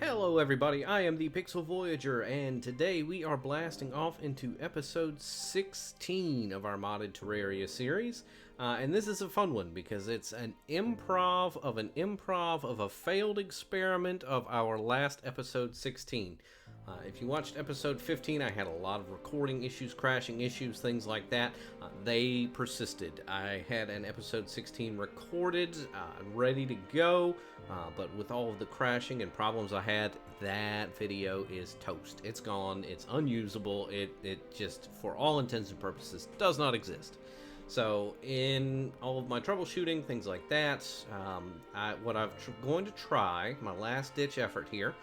Hello everybody, I am the Pixel Voyager, and today we are blasting off into episode 16 of our modded Terraria series. And this is a fun one because it's an improv of a failed experiment of our last episode 16. If you watched episode 15, I had a lot of recording issues, crashing issues, things like that. They persisted. I had an episode 16 recorded, ready to go, but with all of the crashing and problems I had, that video is toast. It's gone. It's unusable. It just, for all intents and purposes, does not exist. So in all of my troubleshooting, things like that, what I'm going to try, my last ditch effort here,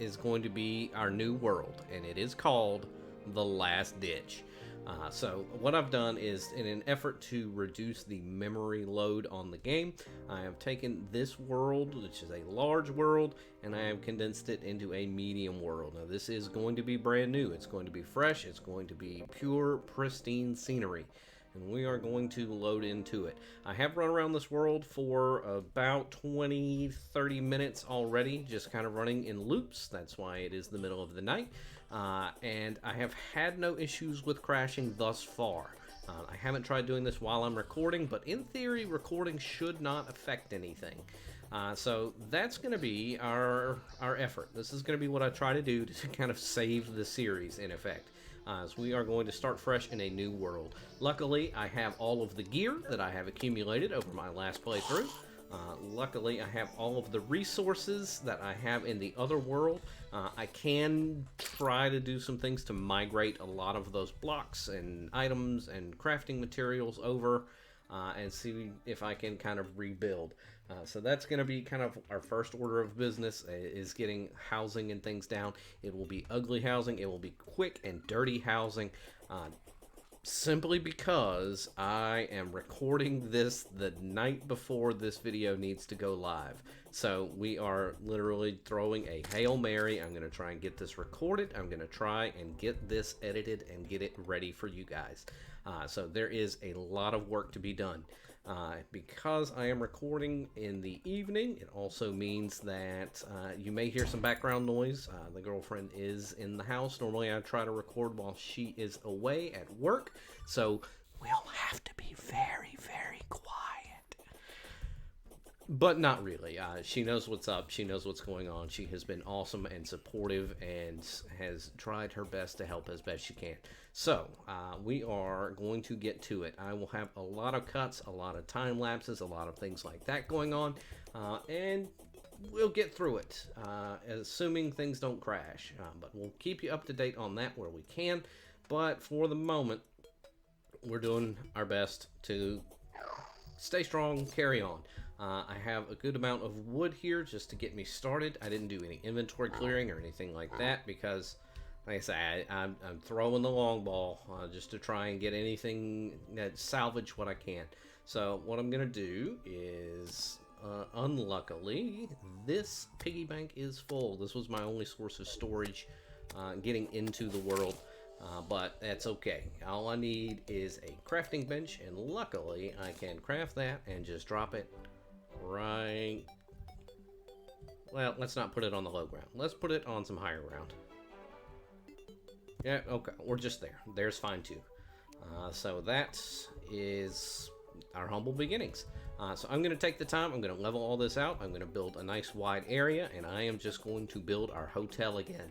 is going to be our new world, and it is called The Last Ditch. So what I've done is, in an effort to reduce the memory load on the game, I have taken this world, which is a large world, and I have condensed it into a medium world. Now this is going to be brand new, it's going to be fresh, it's going to be pure, pristine scenery, and we are going to load into it. I have run around this world for about 20-30 minutes already, just kind of running in loops. That's why it is the middle of the night. And I have had no issues with crashing thus far. I haven't tried doing this while I'm recording, but in theory, recording should not affect anything. So that's going to be our effort. This is going to be what I try to do to kind of save the series, in effect. As we are going to start fresh in a new world. Luckily, I have all of the gear that I have accumulated over my last playthrough. Luckily, I have all of the resources that I have in the other world. I can try to do some things to migrate a lot of those blocks and items and crafting materials over and see if I can kind of rebuild. So that's going to be kind of our first order of business, is getting housing and things down. It will be ugly housing. It will be quick and dirty housing. Simply because I am recording this the night before this video needs to go live. So we are literally throwing a Hail Mary. I'm going to try and get this recorded. I'm going to try and get this edited and get it ready for you guys. So there is a lot of work to be done. Because I am recording in the evening, it also means that you may hear some background noise. The girlfriend is in the house. Normally I try to record while she is away at work, so we'll have to be very, very quiet. But not really. She knows what's up. She knows what's going on. She has been awesome and supportive and has tried her best to help as best she can. So, we are going to get to it. I will have a lot of cuts, a lot of time lapses, a lot of things like that going on. And we'll get through it, assuming things don't crash. But we'll keep you up to date on that where we can. But for the moment, we're doing our best to stay strong, carry on. I have a good amount of wood here just to get me started. I didn't do any inventory clearing or anything like that because, like I say, I'm throwing the long ball just to try and get anything that salvage what I can. So what I'm going to do is, unluckily, this piggy bank is full. This was my only source of storage getting into the world. But that's okay. All I need is a crafting bench, and luckily I can craft that and just drop it right. Well, let's not put it on the low ground. Let's put it on some higher ground. Yeah, okay, we're just there. There's fine too. So that is our humble beginnings. So I'm going to take the time. I'm going to level all this out. I'm going to build a nice wide area, and I am just going to build our hotel again.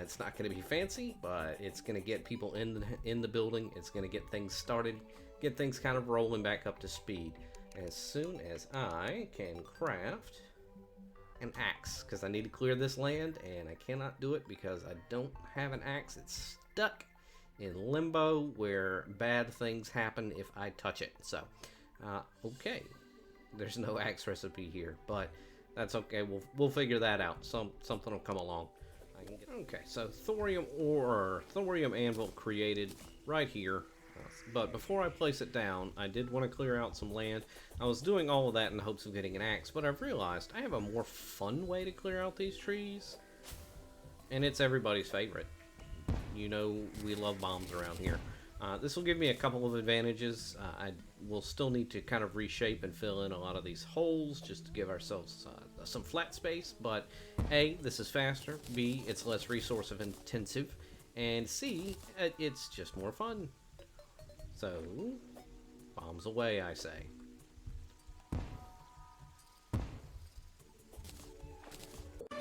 It's not going to be fancy, but it's going to get people in the building. It's going to get things started, get things kind of rolling back up to speed. As soon as I can craft an axe, because I need to clear this land, and I cannot do it because I don't have an axe. It's stuck in limbo where bad things happen if I touch it. So, okay, there's no axe recipe here, but that's okay. We'll figure that out. Something will come along. Okay, so thorium anvil created right here. But before I place it down, I did want to clear out some land. I was doing all of that in the hopes of getting an axe, but I've realized I have a more fun way to clear out these trees. And it's everybody's favorite. You know we love bombs around here. This will give me a couple of advantages. I will still need to kind of reshape and fill in a lot of these holes just to give ourselves some flat space. But A, this is faster. B, it's less resource intensive. And C, it's just more fun. So, bombs away, I say.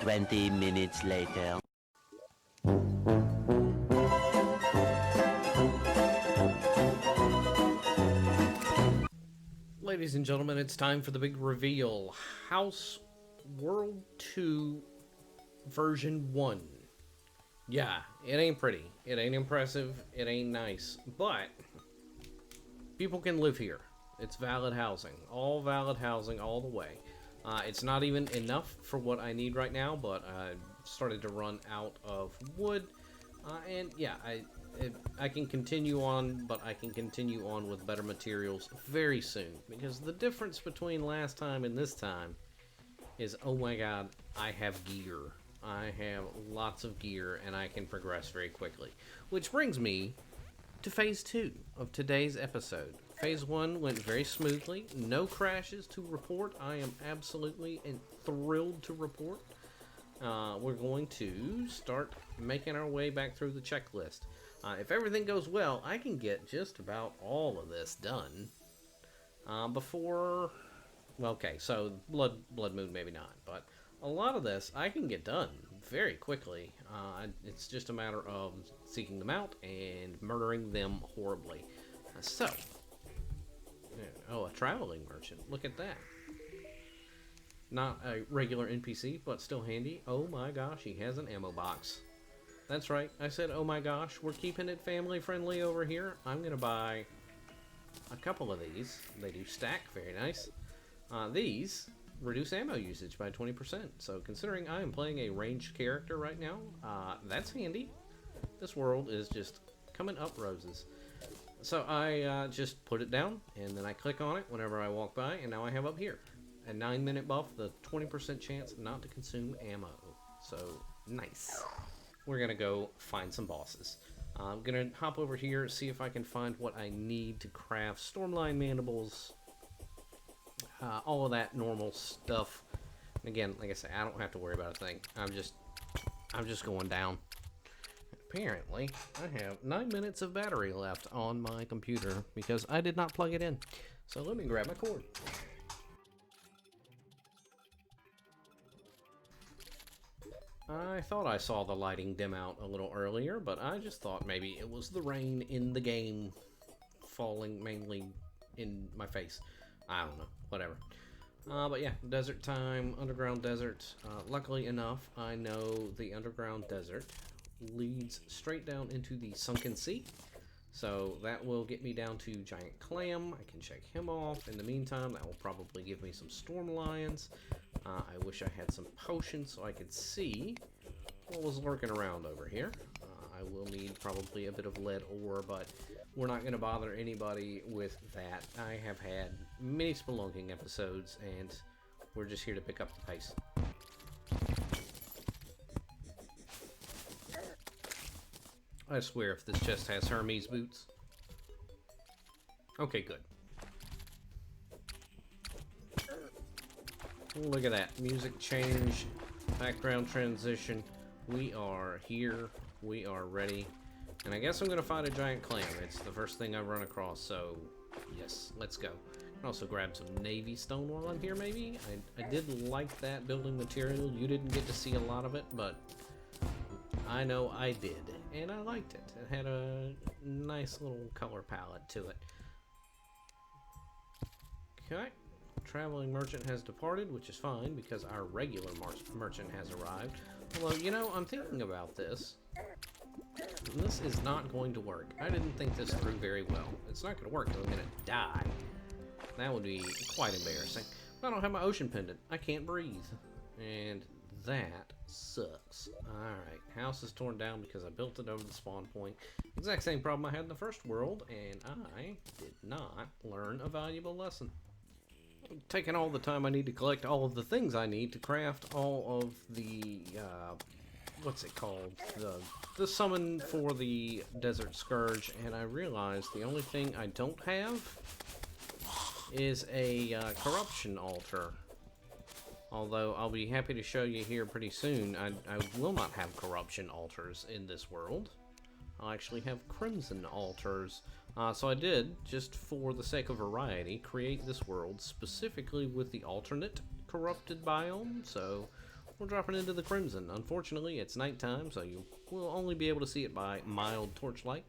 "20 minutes later." Ladies and gentlemen, it's time for the big reveal. House World 2 version 1. Yeah, it ain't pretty. It ain't impressive. It ain't nice. But people can live here. It's valid housing. All valid housing all the way. It's not even enough for what I need right now, but I started to run out of wood. And yeah, I can continue on, but I can continue on with better materials very soon. Because the difference between last time and this time is, oh my god, I have gear. I have lots of gear, and I can progress very quickly. Which brings me to Phase 2 of today's episode. Phase 1 went very smoothly. No crashes to report. I am absolutely thrilled to report. We're going to start making our way back through the checklist. If everything goes well, I can get just about all of this done before... Well, okay, so Blood Moon maybe not, but a lot of this I can get done very quickly. It's just a matter of seeking them out and murdering them horribly. Oh, a traveling merchant. Look at that. Not a regular NPC, but still handy. Oh my gosh, he has an ammo box. That's right, I said, oh my gosh, we're keeping it family friendly over here. I'm gonna buy a couple of these. They do stack, very nice. These reduce ammo usage by 20%. So considering I am playing a ranged character right now, that's handy. This world is just coming up roses. So I just put it down, and then I click on it whenever I walk by, and now I have up here a 9-minute buff, the 20% chance not to consume ammo. So nice. We're gonna go find some bosses. I'm gonna hop over here, see if I can find what I need to craft Stormline mandibles, all of that normal stuff. And again, like I say, I don't have to worry about a thing. I'm just going down. Apparently, I have 9 minutes of battery left on my computer because I did not plug it in. So let me grab my cord. I thought I saw the lighting dim out a little earlier, but I just thought maybe it was the rain in the game falling mainly in my face. I don't know, whatever. But yeah, desert time, underground desert. Luckily enough, I know the underground desert leads straight down into the sunken sea. So that will get me down to Giant Clam. I can check him off. In the meantime, that will probably give me some Storm Lions. I wish I had some potions so I could see what was lurking around over here. I will need probably a bit of lead ore, but we're not going to bother anybody with that. I have had many spelunking episodes, and we're just here to pick up the pace. I swear if this chest has Hermes boots. Okay, good. Look at that. Music change, background transition. We are here. We are ready. And I guess I'm going to find a giant clam. It's the first thing I've run across, so yes, let's go. Can also grab some navy stone while I'm here, maybe. I did like that building material. You didn't get to see a lot of it, but I know I did, and I liked it. It had a nice little color palette to it. Okay, traveling merchant has departed, which is fine because our regular merchant has arrived. Although, you know, I'm thinking about this. This is not going to work. I didn't think this through very well. It's not going to work if I'm going to die. That would be quite embarrassing. I don't have my ocean pendant. I can't breathe. And that sucks. Alright, house is torn down because I built it over the spawn point. Exact same problem I had in the first world, and I did not learn a valuable lesson. I'm taking all the time I need to collect all of the things I need to craft all of the what's it called? The summon for the Desert Scourge, and I realized the only thing I don't have is a corruption altar. Although I'll be happy to show you here pretty soon, I will not have corruption altars in this world. I'll actually have crimson altars. So I did, just for the sake of variety, create this world specifically with the alternate corrupted biome. So we're dropping into the crimson. Unfortunately, it's nighttime, so you will only be able to see it by mild torchlight.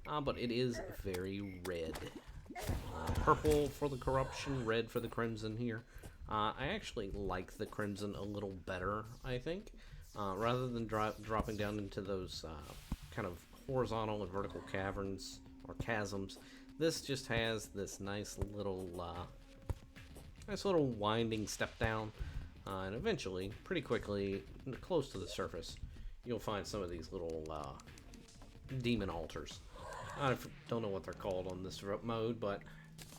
But it is very red. Purple for the corruption, red for the crimson here. I actually like the crimson a little better, I think. Rather than dropping down into those kind of horizontal and vertical caverns or chasms, this just has this nice little winding step down, and eventually, pretty quickly, close to the surface, you'll find some of these little demon altars. I don't know what they're called on this mode, but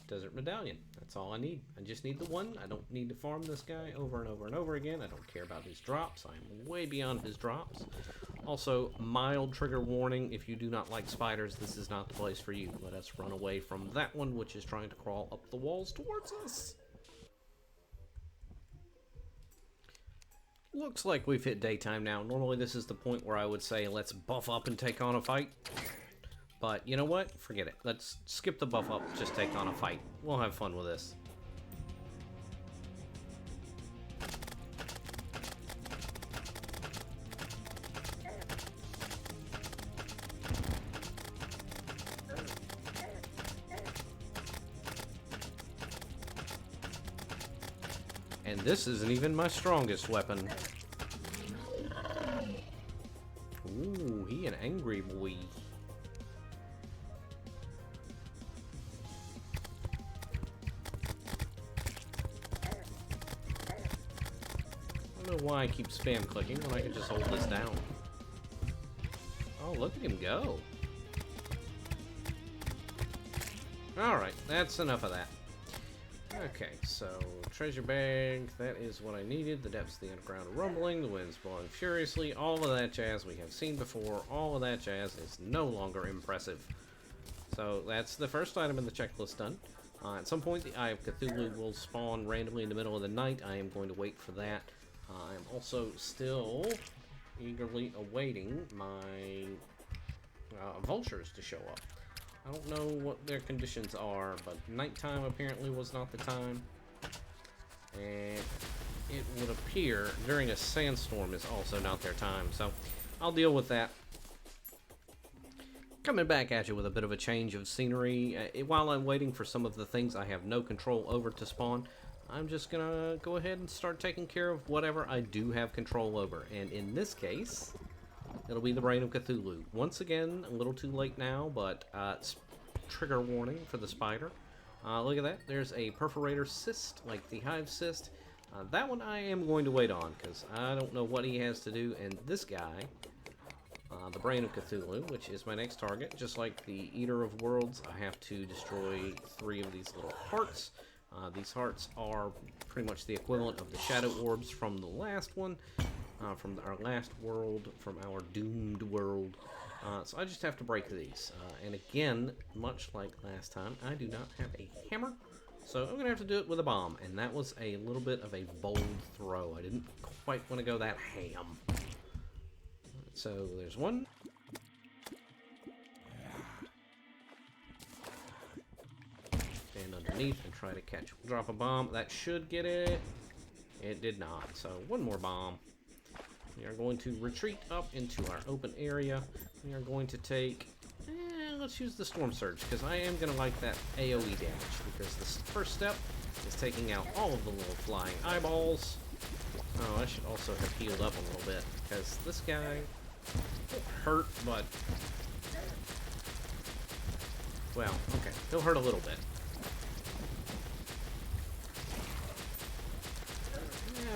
Desert Medallion. That's all I need. I just need the one. I don't need to farm this guy over and over and over again. I don't care about his drops. I'm way beyond his drops. Also, mild trigger warning. If you do not like spiders, this is not the place for you. Let us run away from that one, which is trying to crawl up the walls towards us. Looks like we've hit daytime now. Normally this is the point where I would say let's buff up and take on a fight. But you know what? Forget it. Let's skip the buff up, just take on a fight. We'll have fun with this. And this isn't even my strongest weapon. Ooh, he an angry boy. I don't know why I keep spam clicking when I can just hold this down. Oh, look at him go. Alright, that's enough of that. Okay, so treasure bag, that is what I needed. The depths of the underground are rumbling, the wind's blowing furiously, all of that jazz we have seen before, all of that jazz is no longer impressive. So that's the first item in the checklist done. At some point the Eye of Cthulhu will spawn randomly in the middle of the night. I am going to wait for that. I'm also still eagerly awaiting my vultures to show up. I don't know what their conditions are, but nighttime apparently was not the time. And it would appear during a sandstorm is also not their time, so I'll deal with that. Coming back at you with a bit of a change of scenery. While I'm waiting for some of the things I have no control over to spawn, I'm just gonna go ahead and start taking care of whatever I do have control over. And in this case, it'll be the Brain of Cthulhu. Once again, a little too late now, but trigger warning for the spider. Look at that. There's a perforator cyst, like the hive cyst. That one I am going to wait on, because I don't know what he has to do. And this guy, the Brain of Cthulhu, which is my next target, just like the Eater of Worlds, I have to destroy 3 of these little hearts. These hearts are pretty much the equivalent of the shadow orbs from the last one. From our last world, from our doomed world. So I just have to break these. And again, much like last time, I do not have a hammer. So I'm going to have to do it with a bomb. And that was a little bit of a bold throw. I didn't quite want to go that ham. So there's one. Stand underneath and try to drop a bomb. That should get it. It did not. So one more bomb. We are going to retreat up into our open area. We are going to take... let's use the Storm Surge, because I am going to like that AoE damage, because the first step is taking out all of the little flying eyeballs. Oh, I should also have healed up a little bit, because this guy won't hurt, but... well, okay, he'll hurt a little bit.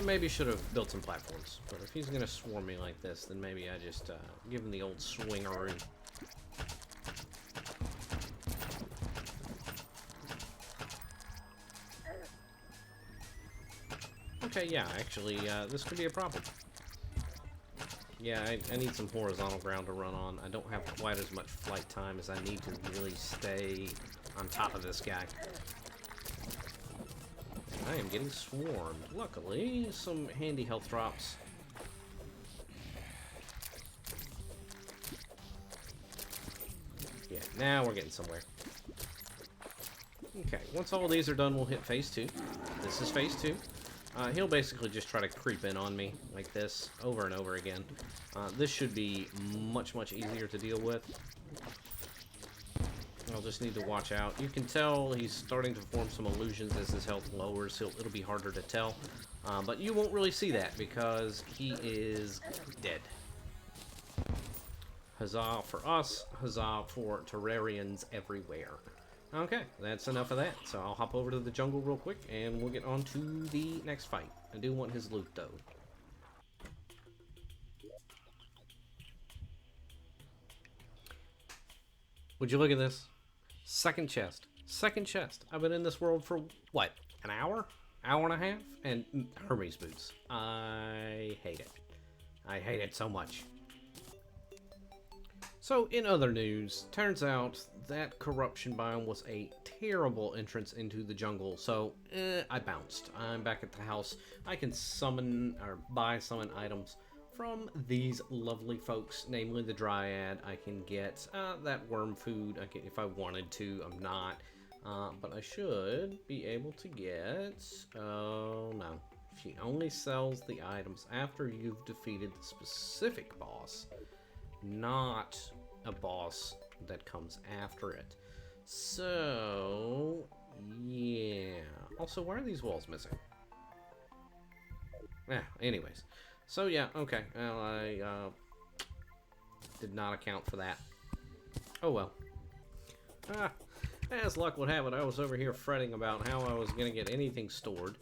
Maybe should have built some platforms, but if he's gonna swarm me like this, then maybe I just give him the old swingeroo. Okay, yeah, actually, this could be a problem. Yeah, I need some horizontal ground to run on. I don't have quite as much flight time as I need to really stay on top of this guy. I am getting swarmed. Luckily, some handy health drops. Yeah, now we're getting somewhere. Okay, once all these are done, we'll hit phase 2. This is phase 2. He'll basically just try to creep in on me like this over and over again. This should be much, much easier to deal with. I'll just need to watch out. You can tell he's starting to form some illusions as his health lowers. It'll be harder to tell. But you won't really see that because he is dead. Huzzah for us. Huzzah for Terrarians everywhere. Okay, that's enough of that. So I'll hop over to the jungle real quick and we'll get on to the next fight. I do want his loot though. Would you look at this? Second chest. Second chest. I've been in this world for, what, an hour? Hour and a half? And Hermes boots. I hate it. I hate it so much. So, in other news, turns out that corruption biome was a terrible entrance into the jungle, so I bounced. I'm back at the house. I can summon, or buy summon items from these lovely folks, namely the Dryad. I can get that worm food if I wanted to. I'm not, but I should be able to get, oh no. She only sells the items after you've defeated the specific boss. Not a boss that comes after it. So, yeah. Also, why are these walls missing? Anyways. So, yeah, okay. Well, I did not account for that. Oh, well. As luck would have it, I was over here fretting about how I was going to get anything stored.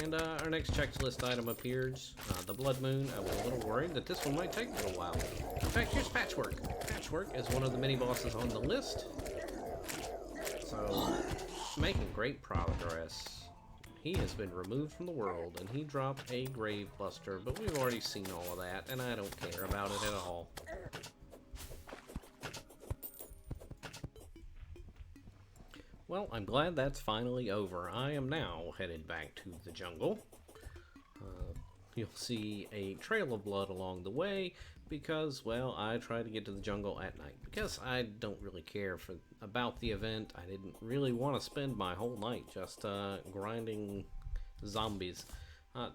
And our next checklist item appears, the Blood Moon. I was a little worried that this one might take a little while. In fact, here's Patchwork. Patchwork is one of the mini-bosses on the list. So, making great progress. He has been removed from the world, and he dropped a Grave Buster, but we've already seen all of that, and I don't care about it at all. Well, I'm glad that's finally over. I am now headed back to the jungle. You'll see a trail of blood along the way because, well, I try to get to the jungle at night. Because I don't really care about the event. I didn't really want to spend my whole night just grinding zombies.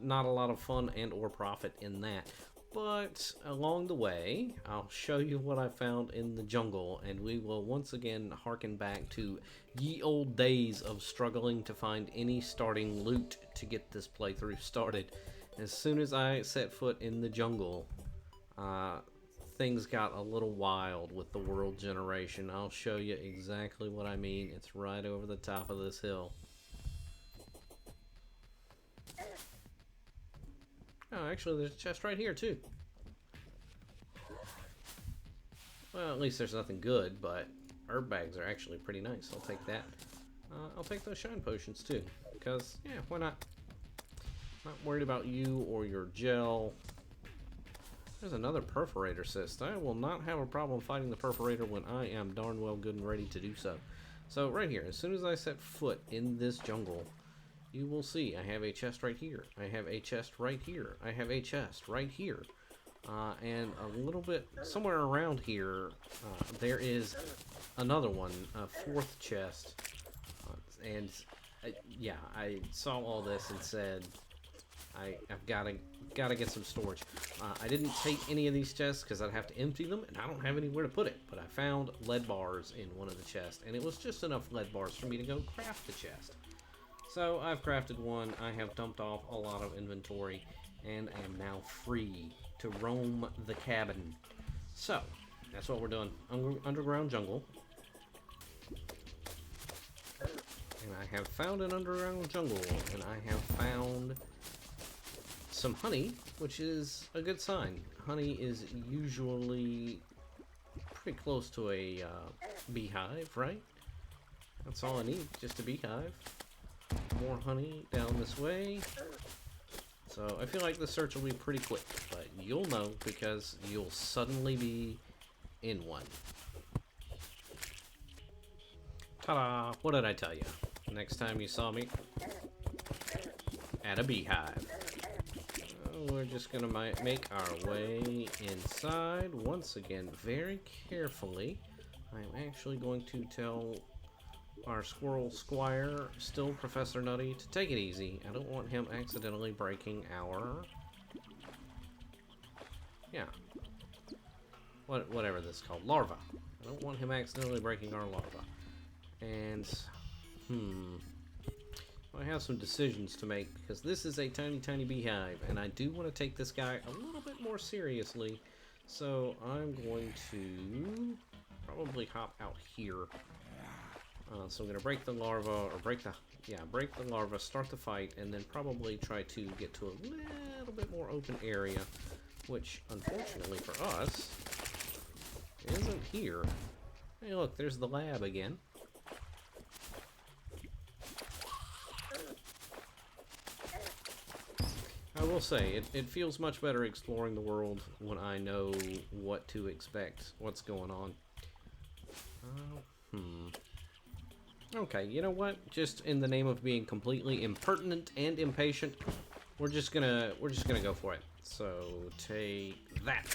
Not a lot of fun and or profit in that. But along the way, I'll show you what I found in the jungle, and we will once again harken back to ye old days of struggling to find any starting loot to get this playthrough started. As soon as I set foot in the jungle, things got a little wild with the world generation. I'll show you exactly what I mean. It's right over the top of this hill. Oh, actually, there's a chest right here, too. Well, at least there's nothing good, but herb bags are actually pretty nice. I'll take that. I'll take those shine potions, too. Because, yeah, why not? Not worried about you or your gel. There's another perforator cyst. I will not have a problem fighting the perforator when I am darn well good and ready to do so. So, right here, as soon as I set foot in this jungle, you will see I have a chest right here. I have a chest right here. I have a chest right here. And a little bit, somewhere around here, there is another one, a fourth chest. Yeah, I saw all this and said, I've got to get some storage. I didn't take any of these chests because I'd have to empty them, and I don't have anywhere to put it. But I found lead bars in one of the chests, and it was just enough lead bars for me to go craft the chest. So I've crafted one, I have dumped off a lot of inventory, and I am now free to roam the cabin. So, that's what we're doing. Underground jungle. And I have found an underground jungle, and I have found some honey, which is a good sign. Honey is usually pretty close to a beehive, right? That's all I need, just a beehive. More honey down this way. So I feel like the search will be pretty quick, but you'll know because you'll suddenly be in one. Ta-da! What did I tell you? Next time you saw me at a beehive. We're just gonna make our way inside once again very carefully. I'm actually going to tell our squirrel squire, still Professor Nutty, to take it easy. I don't want him accidentally breaking our... yeah. Whatever this is called. Larva. I don't want him accidentally breaking our larva. And... I have some decisions to make, because this is a tiny, tiny beehive, and I do want to take this guy a little bit more seriously. So I'm going to probably hop out here. So I'm going to break the larva, or break the larva, start the fight, and then probably try to get to a little bit more open area, which, unfortunately for us, isn't here. Hey look, there's the lab again. I will say, it feels much better exploring the world when I know what to expect, what's going on. Okay, you know what? Just in the name of being completely impertinent and impatient, we're just gonna go for it. So take that.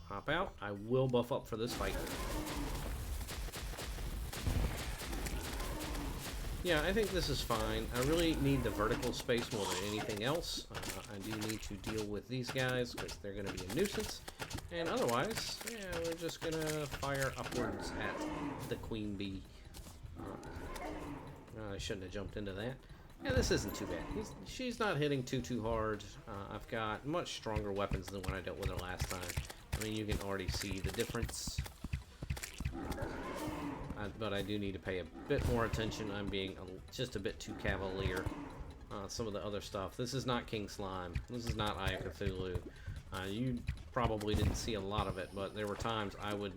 Hop out. I will buff up for this fight. Yeah, I think this is fine. I really need the vertical space more than anything else. I do need to deal with these guys because they're going to be a nuisance. And otherwise, yeah, we're just going to fire upwards at the queen bee. I shouldn't have jumped into that. Yeah, this isn't too bad. She's not hitting too hard. I've got much stronger weapons than when I dealt with her last time. I mean, you can already see the difference. But I do need to pay a bit more attention. I'm being just a bit too cavalier. Some of the other stuff. This is not King Slime. This is not Eye of Cthulhu. You probably didn't see a lot of it, but there were times I would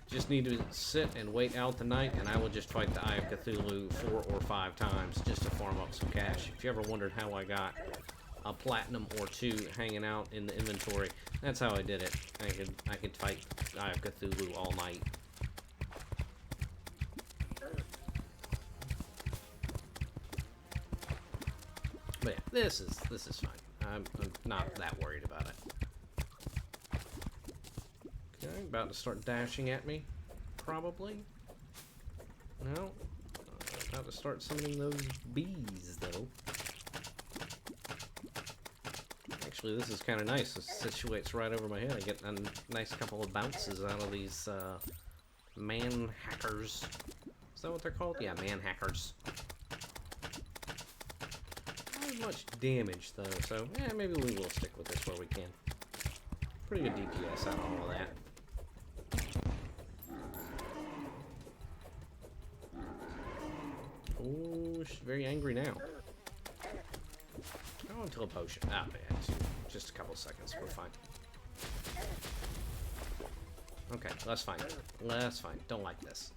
just need to sit and wait out the night, and I would just fight the Eye of Cthulhu 4 or 5 times just to farm up some cash. If you ever wondered how I got a platinum or 2 hanging out in the inventory, that's how I did it. I could fight Eye of Cthulhu all night. But yeah, this is fine. I'm not that worried about it. Okay, about to start dashing at me, probably. No, about to start summoning those bees, though. Actually, this is kind of nice. It situates right over my head. I get a nice couple of bounces out of these man hackers. Is that what they're called? Yeah, man hackers. Much damage though, so yeah, maybe we will stick with this where we can. Pretty good DPS out of all of that. Oh, she's very angry now. Oh, until a potion. Ah, yeah, just a couple seconds. We're fine. Okay, that's fine. That's fine. Don't like this.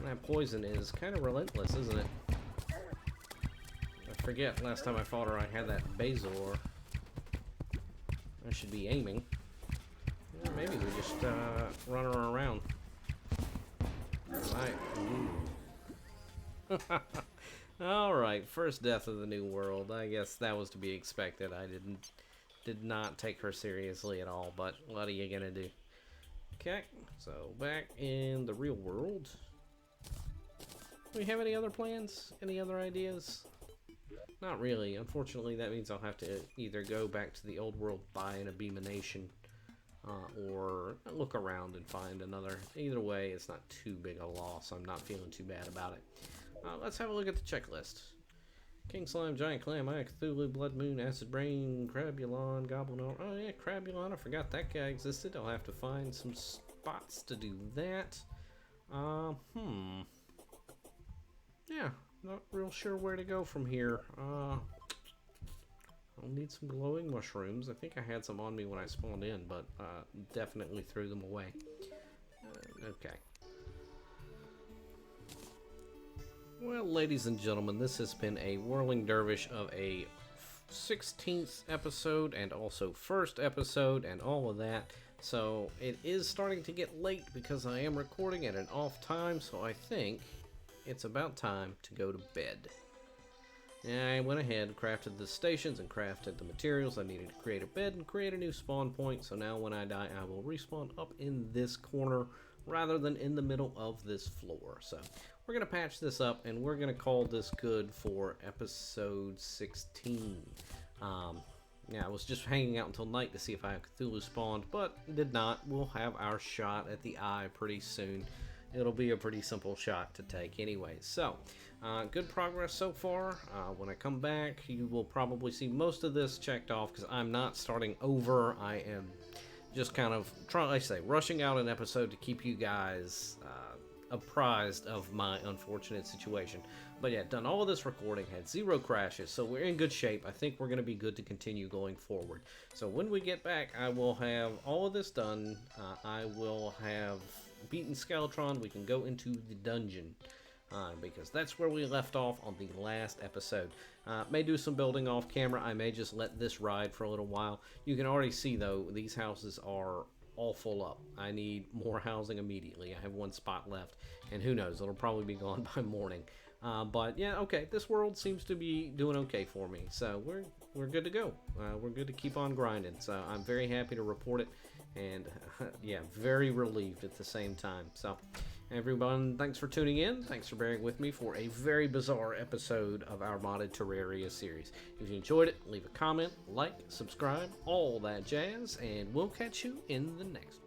That poison is kind of relentless, isn't it? I forget, last time I fought her I had that Bazor. I should be aiming. Yeah, maybe we just run her around. Right. Alright, first death of the new world. I guess that was to be expected. I did not take her seriously at all, but what are you gonna do? Okay, so back in the real world. Do we have any other plans? Any other ideas? Not really. Unfortunately, that means I'll have to either go back to the old world, buy an abomination, or look around and find another. Either way, it's not too big a loss. I'm not feeling too bad about it. Let's have a look at the checklist. King Slime, Giant Clam, Eye of Cthulhu, Blood Moon, Acid Brain, Crabulon, Goblin. Oh yeah, Crabulon. I forgot that guy existed. I'll have to find some spots to do that. Yeah, not real sure where to go from here. I'll need some glowing mushrooms. I think I had some on me when I spawned in, but definitely threw them away. Okay. Well, ladies and gentlemen, this has been a whirling dervish of a 16th episode and also first episode and all of that. So it is starting to get late because I am recording at an off time, so I think it's about time to go to bed. And I went ahead, crafted the stations, and crafted the materials I needed to create a bed and create a new spawn point. So now when I die, I will respawn up in this corner rather than in the middle of this floor. So we're going to patch this up, and we're going to call this good for episode 16. Yeah, I was just hanging out until night to see if I had Cthulhu spawned, but did not. We'll have our shot at the eye pretty soon. It'll be a pretty simple shot to take anyway. So, good progress so far. When I come back, you will probably see most of this checked off because I'm not starting over. I am just kind of rushing out an episode to keep you guys apprised of my unfortunate situation. But yeah, done all of this recording, had 0 crashes, so we're in good shape. I think we're going to be good to continue going forward. So when we get back, I will have all of this done. I will have beaten Skeletron. We can go into the dungeon. Because that's where we left off on the last episode. May do some building off camera. I may just let this ride for a little while. You can already see, though, these houses are all full up. I need more housing immediately. I have 1 spot left, and who knows, it'll probably be gone by morning. But yeah, okay, this world seems to be doing okay for me, so we're good to go. We're good to keep on grinding, so I'm very happy to report it, and yeah, very relieved at the same time. So everyone, thanks for tuning in. Thanks for bearing with me for a very bizarre episode of our modded Terraria series. If you enjoyed it, leave a comment, like, subscribe, all that jazz, and we'll catch you in the next one.